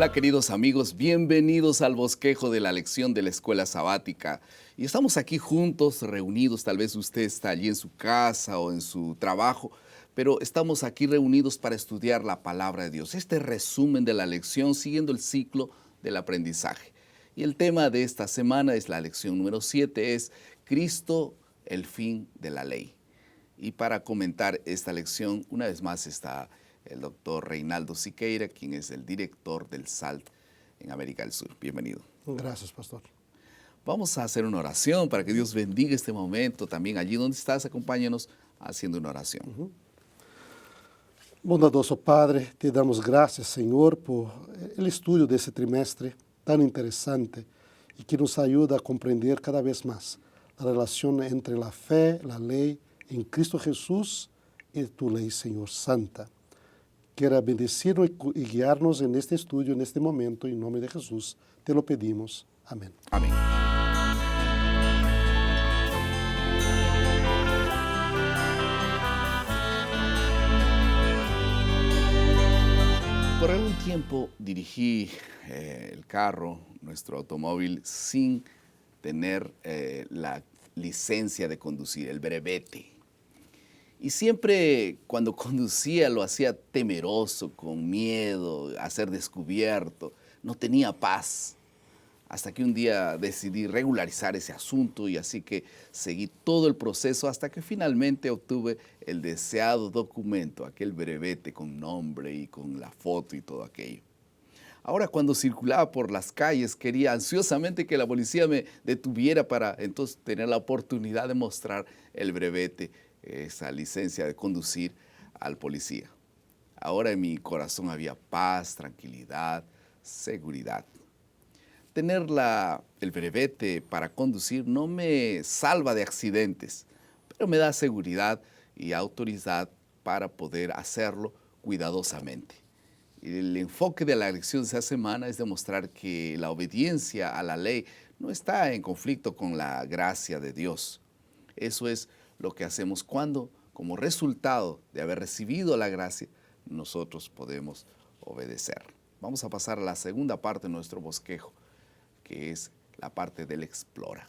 Hola queridos amigos, bienvenidos al bosquejo de la lección de la escuela sabática. Y estamos aquí juntos, reunidos, tal vez usted está allí en su casa o en su trabajo, pero estamos aquí reunidos para estudiar la palabra de Dios. Este resumen de la lección siguiendo el ciclo del aprendizaje. Y el tema de esta semana es la lección número 7, es Cristo, el fin de la ley. Y para comentar esta lección, una vez más está el doctor Reinaldo Siqueira, quien es el director del SALT en América del Sur. Bienvenido. Gracias, pastor. Vamos a hacer una oración para que Dios bendiga este momento. También allí donde estás, acompáñanos haciendo una oración. Bondadoso Padre, te damos gracias, Señor, por el estudio de este trimestre tan interesante y que nos ayuda a comprender cada vez más la relación entre la fe, la ley en Cristo Jesús y tu ley, Señor, santa. Quiera bendecirnos y guiarnos en este estudio, en este momento, en nombre de Jesús. Te lo pedimos. Amén. Amén. Por algún tiempo dirigí el carro, nuestro automóvil, sin tener la licencia de conducir, el brevete. Y siempre cuando conducía lo hacía temeroso, con miedo a ser descubierto, no tenía paz. Hasta que un día decidí regularizar ese asunto y así que seguí todo el proceso hasta que finalmente obtuve el deseado documento, aquel brevete con nombre y con la foto y todo aquello. Ahora cuando circulaba por las calles quería ansiosamente que la policía me detuviera para entonces tener la oportunidad de mostrar el brevete, esa licencia de conducir al policía. Ahora en mi corazón había paz, tranquilidad, seguridad. Tener el brevete para conducir no me salva de accidentes, pero me da seguridad y autoridad para poder hacerlo cuidadosamente. El enfoque de la lección de esta semana es demostrar que la obediencia a la ley no está en conflicto con la gracia de Dios. Eso es lo que hacemos cuando, como resultado de haber recibido la gracia, nosotros podemos obedecer. Vamos a pasar a la segunda parte de nuestro bosquejo, que es la parte del explora.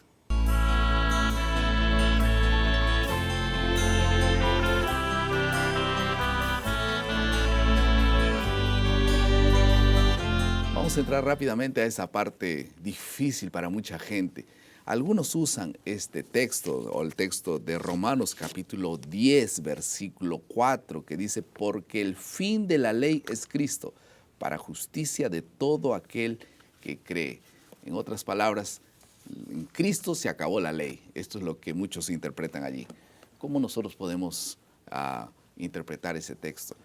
Vamos a entrar rápidamente a esa parte difícil para mucha gente. Algunos usan este texto o el texto de Romanos capítulo 10, versículo 4, que dice, porque el fin de la ley es Cristo, para justicia de todo aquel que cree. En otras palabras, en Cristo se acabó la ley. Esto es lo que muchos interpretan allí. ¿Cómo nosotros podemos interpretar ese texto?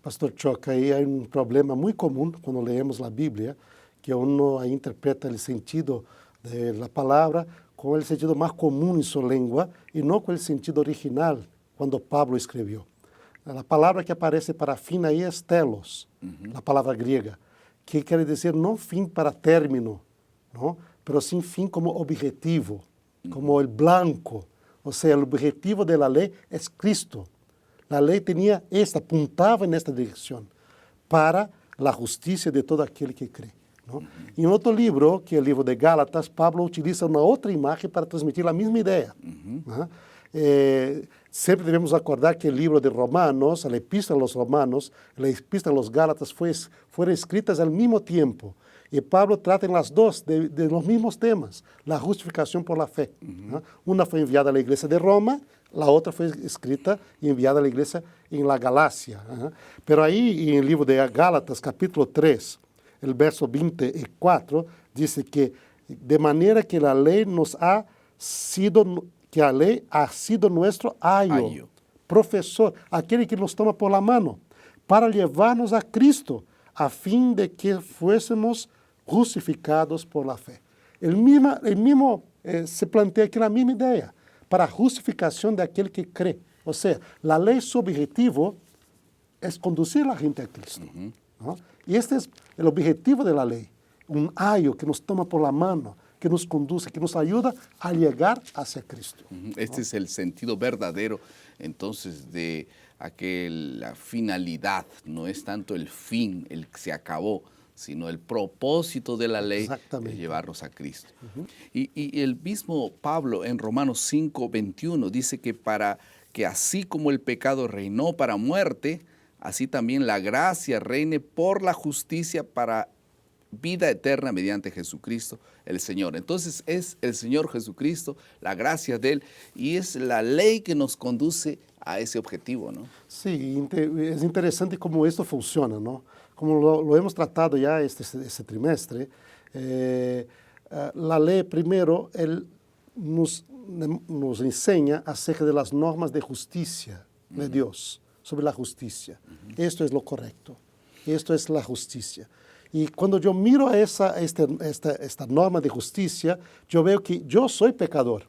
Pastor Choca, ahí hay un problema muy común cuando leemos la Biblia, que uno interpreta el sentido de la palabra con el sentido más común en su lengua y no con el sentido original cuando Pablo escribió. La palabra que aparece para fin ahí es telos, la palabra griega, que quiere decir no fin para término, ¿no? Pero sim fin como objetivo, como el blanco. O sea, el objetivo de la ley es Cristo. La ley apuntaba en esta dirección, para la justicia de todo aquel que cree, ¿no? En otro libro, que es el libro de Gálatas, Pablo utiliza una otra imagen para transmitir la misma idea. ¿No? Siempre debemos acordar que el libro de Romanos, la epístola a los Romanos, la epístola a los Gálatas fueron escritas al mismo tiempo. Y Pablo trata en las dos de los mismos temas, la justificación por la fe. ¿No? Una fue enviada a la iglesia de Roma, la otra fue escrita y enviada a la iglesia en la Galacia. Pero ahí en el libro de Gálatas, capítulo 3, el verso 24, dice que de manera que la ley ha sido nuestro ayo, profesor, aquele que nos toma por la mano, para llevarnos a Cristo, a fin de que fuésemos justificados por la fe. Se plantea aquí la misma idea, para a justificação daquele que crê. Ou seja, a lei, seu objetivo é conduzir a gente a Cristo. ¿No? E este é o objetivo da lei. Ayo que nos toma por la mano, que nos conduce, que nos ayuda a llegar hacia Cristo. Este es el sentido verdadero, entonces, de la finalidad. No es tanto el fin, el que se acabó, sino el propósito de la ley Exactamente. es llevarnos a Cristo. Y el mismo Pablo en Romanos 5:21 dice que para que así como el pecado reinó para muerte, así también la gracia reine por la justicia para vida eterna mediante Jesucristo el Señor. Entonces es el Señor Jesucristo, la gracia de Él, y es la ley que nos conduce a ese objetivo, ¿no? Sí, es interesante cómo esto funciona, ¿no? Como lo hemos tratado ya este trimestre, la ley primero nos enseña acerca de las normas de justicia de Dios, sobre la justicia. Esto es lo correcto, esto es la justicia. Y cuando yo miro a esta norma de justicia, yo veo que yo soy pecador,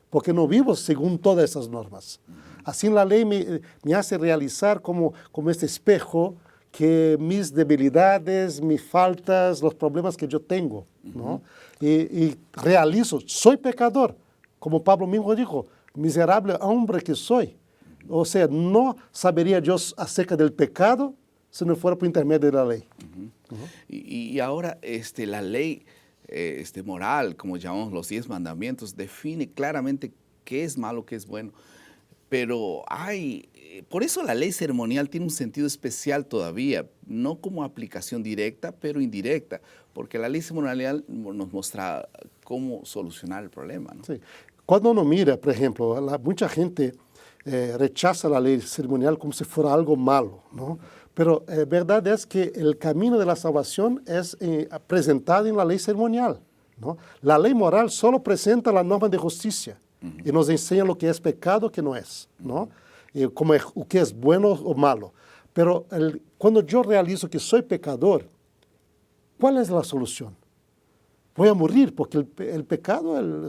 porque no vivo según todas esas normas. Así la ley me hace realizar como este espejo que mis debilidades, mis faltas, los problemas que yo tengo, ¿no? Y realizo, soy pecador, como Pablo mismo dijo, miserable hombre que soy. O sea, no sabería yo acerca del pecado si no fuera por intermedio de la ley. Y ahora la ley moral, como llamamos los 10 mandamientos, define claramente qué es malo, qué es bueno. Pero por eso la ley ceremonial tiene un sentido especial todavía, no como aplicación directa, pero indirecta, porque la ley ceremonial nos muestra cómo solucionar el problema, ¿no? Sí. Cuando uno mira, por ejemplo, mucha gente rechaza la ley ceremonial como si fuera algo malo, ¿no? Pero verdad es que el camino de la salvación es presentado en la ley ceremonial, ¿no? La ley moral solo presenta la norma de justicia y nos enseña lo que es pecado, que no es, ¿no? Y como o que es bueno o malo. Pero cuando yo realizo que soy pecador, ¿cuál es la solución? Voy a morir porque el pecado, el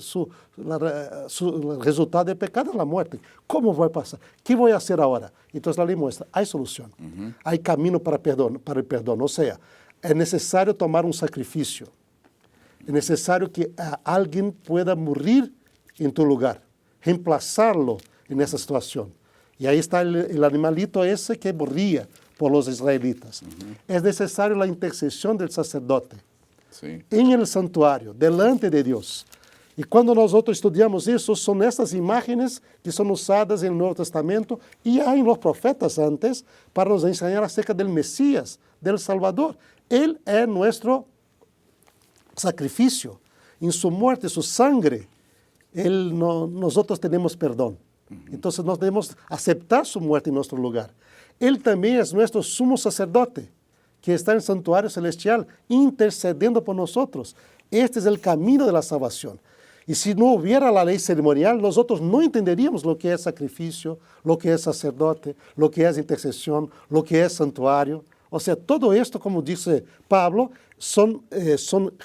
resultado del pecado es la muerte. ¿Cómo voy a pasar? ¿Qué voy a hacer ahora? Entonces la ley muestra, hay solución, hay camino para el perdón. O sea, es necesario tomar un sacrificio. Es necesario que alguien pueda morir en tu lugar, reemplazarlo en esa situación. Y ahí está el animalito ese que moría por los israelitas. Es necesario la intercesión del sacerdote. Sí. En el santuario, delante de Dios. Y cuando nosotros estudiamos eso, son estas imágenes que son usadas en el Nuevo Testamento y hay en los profetas antes para nos enseñar acerca del Mesías, del Salvador. Él es nuestro sacrificio. En su muerte, su sangre, nosotros tenemos perdón. Entonces nos debemos aceptar su muerte en nuestro lugar. Él también es nuestro sumo sacerdote, que está en el santuario celestial, intercediendo por nosotros. Este es el camino de la salvación. Y si no hubiera la ley ceremonial, nosotros no entenderíamos lo que es sacrificio, lo que es sacerdote, lo que es intercesión, lo que es santuario. O sea, todo esto, como dice Pablo, son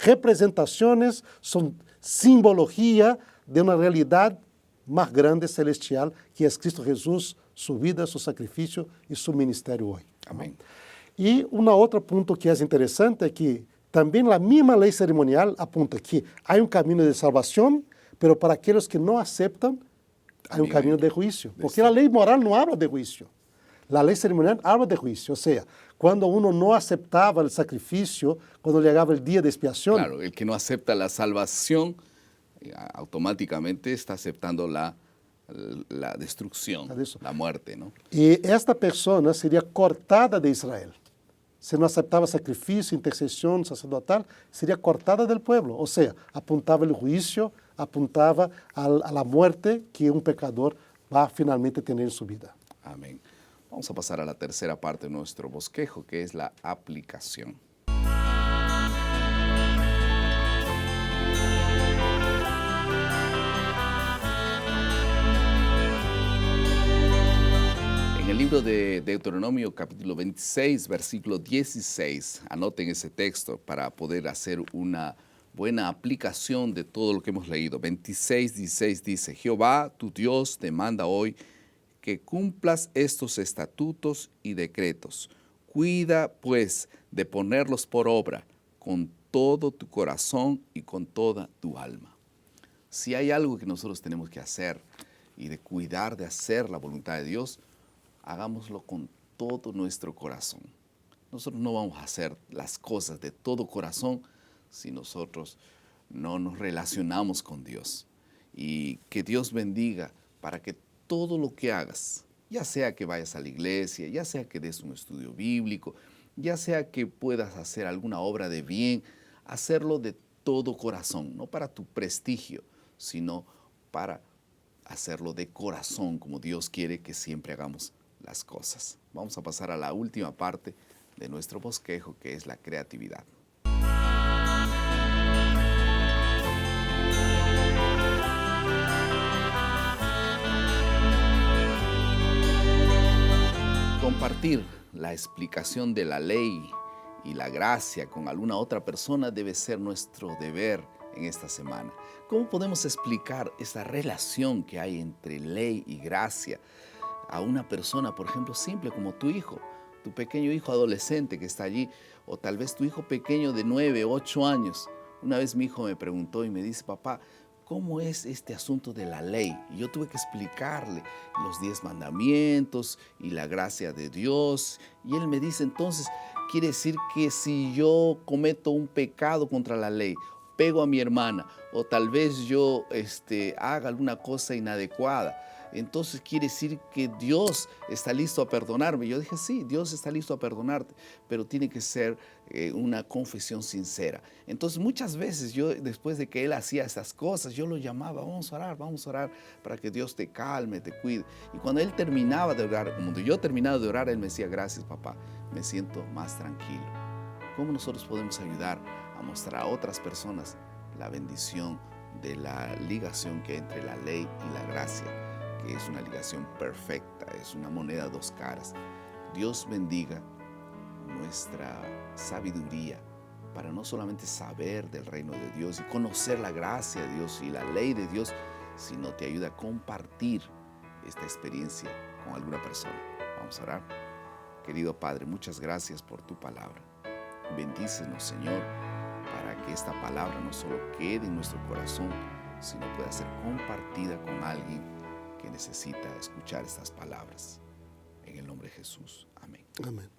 representaciones, son simbología de una realidad más grande, celestial, que es Cristo Jesús, su vida, su sacrificio y su ministerio hoy. Amén. Y un otro punto que es interesante es que también la misma ley ceremonial apunta que hay un camino de salvación, pero para aquellos que no aceptan, hay un camino de juicio. Porque la ley moral no habla de juicio. La ley ceremonial habla de juicio. O sea, cuando uno no aceptaba el sacrificio, cuando llegaba el día de expiación. Claro, el que no acepta la salvación, automáticamente está aceptando la destrucción, la muerte, ¿no? Y esta persona sería cortada de Israel. Si no aceptaba sacrificio, intercesión sacerdotal, sería cortada del pueblo. O sea, apuntaba el juicio, apuntaba a la muerte que un pecador va a finalmente tener en su vida. Amén. Vamos a pasar a la tercera parte de nuestro bosquejo, que es la aplicación. En el libro de Deuteronomio, capítulo 26, versículo 16, anoten ese texto para poder hacer una buena aplicación de todo lo que hemos leído. 26, 16 dice, Jehová, tu Dios, te manda hoy que cumplas estos estatutos y decretos. Cuida, pues, de ponerlos por obra con todo tu corazón y con toda tu alma. Si hay algo que nosotros tenemos que hacer y de cuidar de hacer la voluntad de Dios, hagámoslo con todo nuestro corazón. Nosotros no vamos a hacer las cosas de todo corazón si nosotros no nos relacionamos con Dios. Y que Dios bendiga para que todo lo que hagas, ya sea que vayas a la iglesia, ya sea que des un estudio bíblico, ya sea que puedas hacer alguna obra de bien, hacerlo de todo corazón, no para tu prestigio, sino para hacerlo de corazón, como Dios quiere que siempre hagamos las cosas. Vamos a pasar a la última parte de nuestro bosquejo, que es la creatividad. Compartir la explicación de la ley y la gracia con alguna otra persona debe ser nuestro deber en esta semana. ¿Cómo podemos explicar esa relación que hay entre ley y gracia a una persona, por ejemplo, simple como tu hijo, tu pequeño hijo adolescente que está allí, o tal vez tu hijo pequeño de 9, 8 años? Una vez mi hijo me preguntó y me dice, papá, ¿cómo es este asunto de la ley? Y yo tuve que explicarle los 10 mandamientos y la gracia de Dios. Y él me dice, entonces, quiere decir que si yo cometo un pecado contra la ley, pego a mi hermana, o tal vez yo haga alguna cosa inadecuada, entonces quiere decir que Dios está listo a perdonarme. Yo dije, sí, Dios está listo a perdonarte, pero tiene que ser una confesión sincera. Entonces muchas veces yo, después de que él hacía esas cosas, yo lo llamaba, vamos a orar para que Dios te calme, te cuide. Y cuando él terminaba de orar, cuando yo terminaba de orar, él me decía, gracias papá, me siento más tranquilo. ¿Cómo nosotros podemos ayudar a mostrar a otras personas la bendición de la ligación que hay entre la ley y la gracia, que es una ligación perfecta, es una moneda de dos caras? Dios bendiga nuestra sabiduría para no solamente saber del reino de Dios y conocer la gracia de Dios y la ley de Dios, sino te ayuda a compartir esta experiencia con alguna persona. Vamos a orar. Querido Padre, muchas gracias por tu palabra. Bendícenos, Señor, para que esta palabra no solo quede en nuestro corazón, sino pueda ser compartida con alguien que necesita escuchar estas palabras. En el nombre de Jesús. Amén. Amén.